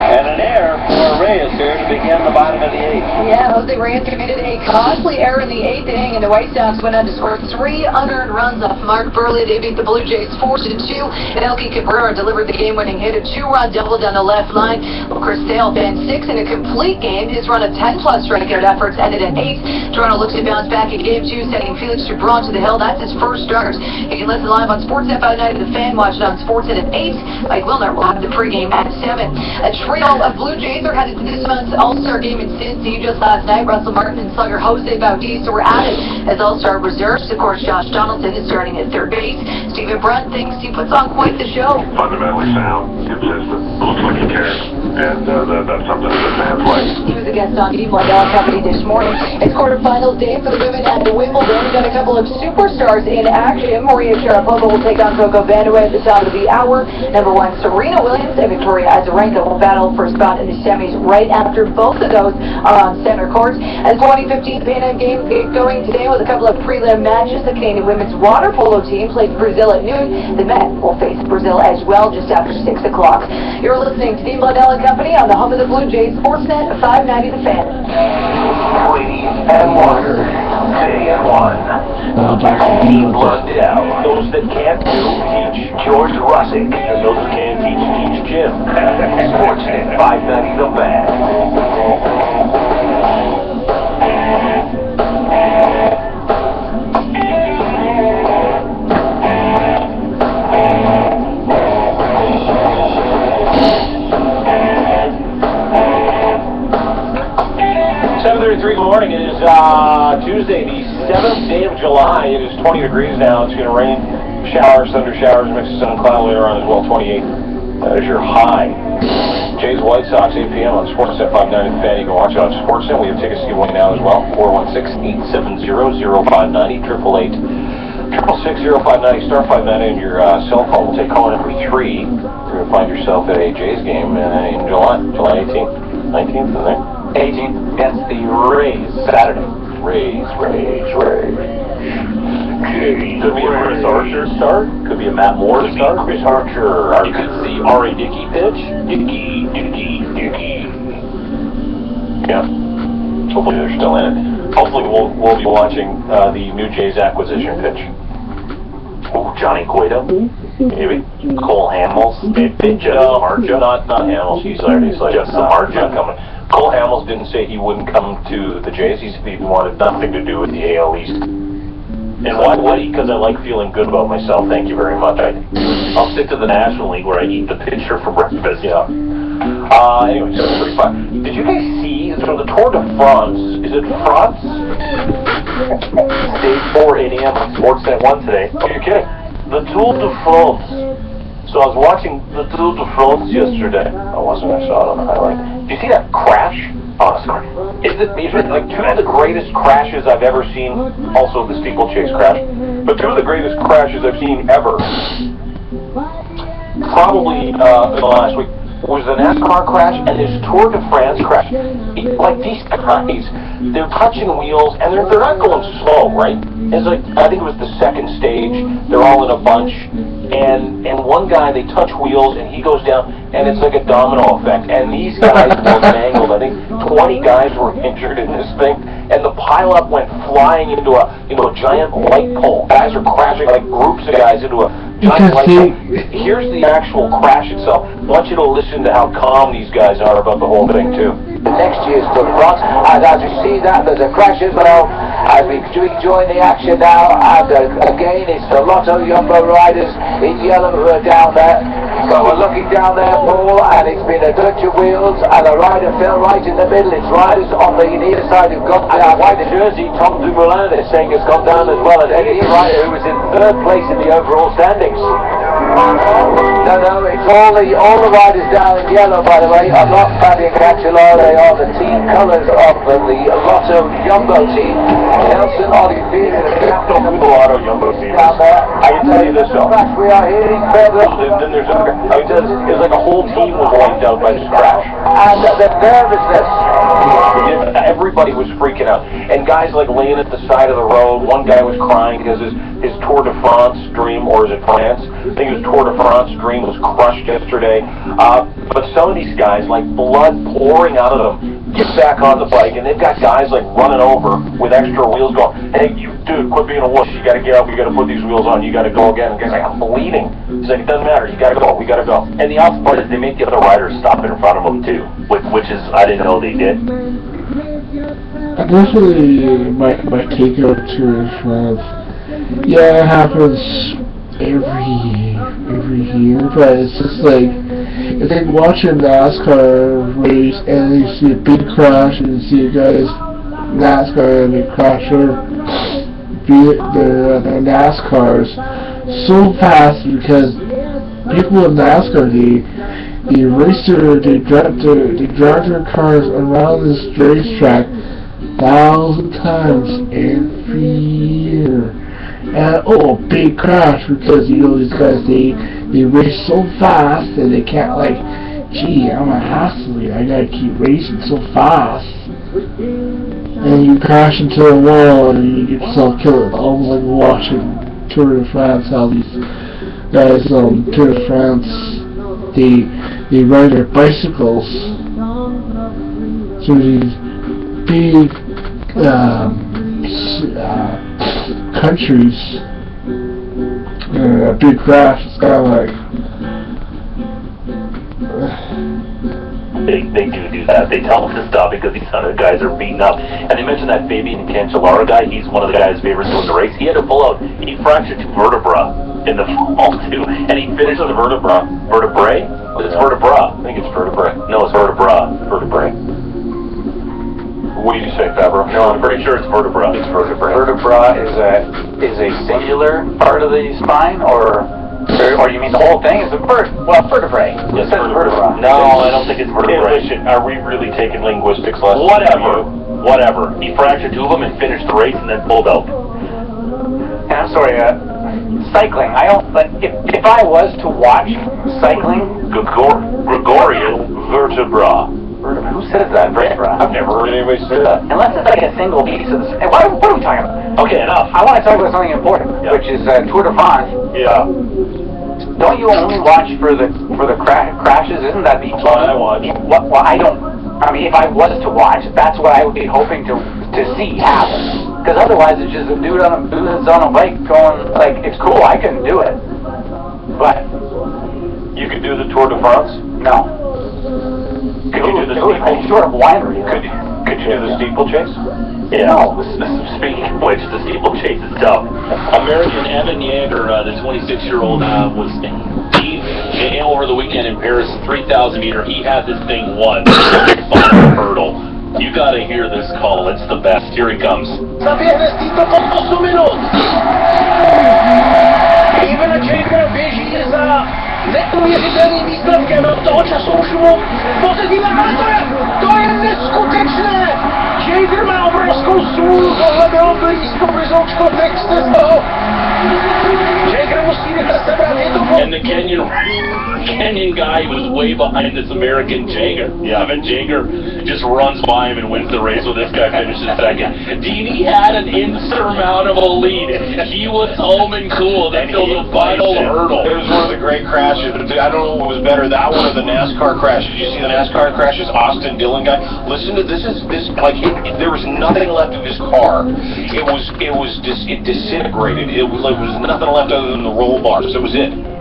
And an error for Reyes here to begin the bottom of the 8th. Yeah, Jose Reyes committed a costly error in the 8th inning, and the White Sox went on to score 3 unearned runs off Mark Burley. They beat the Blue Jays 4-2, and Elkie Cabrera delivered the game-winning hit, a 2-run double down the left line. Well, Chris Sale banned 6 in a complete game. His run of 10-plus strikeout efforts ended at 8. Toronto looks to bounce back in Game 2, sending Felix Gibran to the hill. That's his first start. You can listen live on Sportsnet by night of the Fan. Watch it on Sportsnet at 8. Mike Wilner will have the pregame at 7. A trio of Blue Jays are headed to this month's All-Star game in Cincy. Just last night, Russell Martin and slugger Jose Bautista were added as All-Star reserves. Of course, Josh Donaldson is starting at third base. Stephen Brunt thinks he puts on quite the show. Fundamentally sound, consistent, looks like he cares, and that's something that the fans like. He was a guest on Dean Blundell Company this morning. It's quarterfinals day for the women at the Wimbledon. We've got a couple of superstars in action. Maria Sharapova will take on Coco Vandeweghe at the top of the hour. Number 1, Serena Williams and Victoria Azarenka will battle for a spot in the semis right after both of those are on center court. As 2015 Pan Am game get going today with a couple of prelim matches. The Canadian women's water polo team plays Brazil at noon. The men will face Brazil as well just after 6 o'clock. You're listening to Dean Blundell Company on the home of the Blue Jays, Sportsnet 590 The Fan. Ladies and water, day and one. Dean Blundell. Those that can't do, teach George Russick. And those that can teach Jim. Sportsnet 590 The Fan. 7:33 in the morning. It is Tuesday, the 7th day of July. It is 20 degrees now. It's going to rain, showers, thunder showers, mix of sun and cloud later on as well. 28. That is your high. Jays White Sox, 8 p.m. on Sportsnet 590 The Fan. You can watch it on Sportsnet. We have tickets to give away now as well. 416-870-0590, 888-666-0590, star 590 on your cell phone. We'll take call number 3. You're going to find yourself at a Jays game in July 18th, 19th, in there. 18th against the Rays, Saturday. Rays. Could be a Chris Archer start. Could be a Matt Moore start. Chris Archer. You could see R.A. Dickey pitch. Dickey. Yeah. Hopefully they're still in it. Hopefully we'll be watching the New Jays acquisition pitch. Oh, Johnny Cueto. Maybe. Cole Hamels. Maybe just Marja. Not Hamels. He's like just the Marja coming. Cole Hamels didn't say he wouldn't come to the Jays. He said he wanted nothing to do with the AL East. And why would he? Because I like feeling good about myself. Thank you very much. I'll stick to the National League where I eat the pitcher for breakfast. Yeah. Anyway, 7:35. Did you guys see the Tour de France? Is it France? Stage 4, 8 a.m. on Sportsnet 1 today. Oh, you're kidding. The Tour de France. So I was watching the Tour de France yesterday. I wasn't. I saw it on the highlight. Did you see that crash? Oh, sorry. Is it like 2 of the greatest crashes I've ever seen? Also the steeplechase crash. But 2 of the greatest crashes I've seen ever. Probably in the last week. Was the NASCAR crash and this Tour de France crash. Like these guys, they're touching wheels and they're not going slow, right? It's like, I think it was the second stage. They're all in a bunch, and one guy, they touch wheels and he goes down, and it's like a domino effect. And these guys were mangled. I think 20 guys were injured in this thing, and the pileup went flying into a giant light pole. Guys are crashing like groups of guys into a giant light pole. Here's the actual crash itself. I want you to listen to how calm these guys are about the whole thing too. The next year's Tour de France, and as we see that, there's a crash as well, as we join the action now, and again it's the Lotto Jumbo riders in yellow who are down there. So we're looking down there, Paul, and it's been a bunch of wheels, and a rider fell right in the middle. It's riders on the near side who've gone down. White jersey, Tom Dumoulin, they're saying has gone down as well, and Eddie Ryder, who was in 3rd place in the overall standings. No, it's all the riders down in yellow, by the way, are not Fabian Cancellara. They are the team colours of the Lotto Jumbo team. Nelson Olivier, the Lotto Jumbo team. Down there. I can tell you this though. We are hearing further. Then there's it's like a whole team was wiped out by this crash. And the nervousness. everybody was freaking out. And guys like laying at the side of the road. One guy was crying because his Tour de France dream, or is it France? I think his Tour de France dream was crushed yesterday. But some of these guys, like blood pouring out of them, get back on the bike, and they've got guys like running over with extra wheels going, hey, you dude, quit being a wuss. You got to get up. You got to put these wheels on. You got to go again. And the guy's like, I'm bleeding. He's like, it doesn't matter. You got to go. We got to go. And the awesome part is they make the other riders stop in front of them too, which is I didn't know they did. Definitely my takeout to is yeah, it happens every year, but it's just like it's like watching a NASCAR race and you see a big crash and you see a guy's NASCAR and they crash the NASCARs so fast because people in NASCAR they race they drive their cars around this racetrack 1,000 times every year. And a big crash because these guys they race so fast and they can't like, gee, I'm a athlete, I gotta keep racing so fast. And you crash into a wall and you get yourself killed. Almost like watching Tour de France, how these guys Tour de France they ride their bicycles through these big countries. A big crash, it's kind of like They do that. They tell him to stop because these other guys are beaten up. And they mentioned that Fabian Cancellara guy. He's one of the guys' favorites to win the race. He had to pull out. He fractured 2 vertebrae in the fall too, and he finished the vertebrae. Vertebrae? It's vertebra. I think it's vertebrae. No, it's vertebra. Vertebrae. What do you say, Fabro? No, I'm pretty sure it's vertebra. It's vertebrae. Vertebra is a singular part of the spine, or you mean the whole thing? Is vertebrae. It says vertebra. No, I don't think it's vertebrae. Listen, are we really taking linguistics lessons? Whatever. He fractured 2 of them and finished the race and then pulled out. And I'm sorry, cycling. I don't. But if I was to watch cycling, Gregorio vertebra. Who says that? Vertebra. I've never heard anybody say that. Unless it's like a single piece of this. What are we talking about? Okay, enough. I want to talk about something important, which is Tour de France. Yeah. Don't you only watch for the crashes? Isn't that the That's what I watch. Well, I don't. I mean, if I was to watch, that's what I would be hoping to see happen. Because otherwise, it's just a dude on a bike going like, it's cool. I couldn't do it, but You could do the Tour de France? no. Could you do the steeple? Sort of winery. Could you do the steeplechase? Yeah. No. Speaking of which, the steeplechase is tough. American Evan Yeager, the 26-year-old, was over the weekend in Paris, 3,000 meter. He had this thing won on a hurdle. You gotta hear this call. It's the best. Here he comes. Even a Jager běží za neuvěřitelný výsledkem toho času už mu pozitivně, ale to je neskutečné! Jager má obrovskou sůl, tohle bylo blízko blízoučko texte z toho. Jager musí rychle sebrat, je to And the Kenyan guy was way behind this American Jager. Evan Jager just runs by him and wins the race, so this guy finishes second. Dini had an insurmountable lead. He was home and cool until the final hurdle. It was one of the great crashes. I don't know what was better, that one or the NASCAR crashes. You see the NASCAR crashes? Austin Dillon guy. Listen to this. There was nothing left of his car. It disintegrated. It was nothing left other than the roll bars. That was it.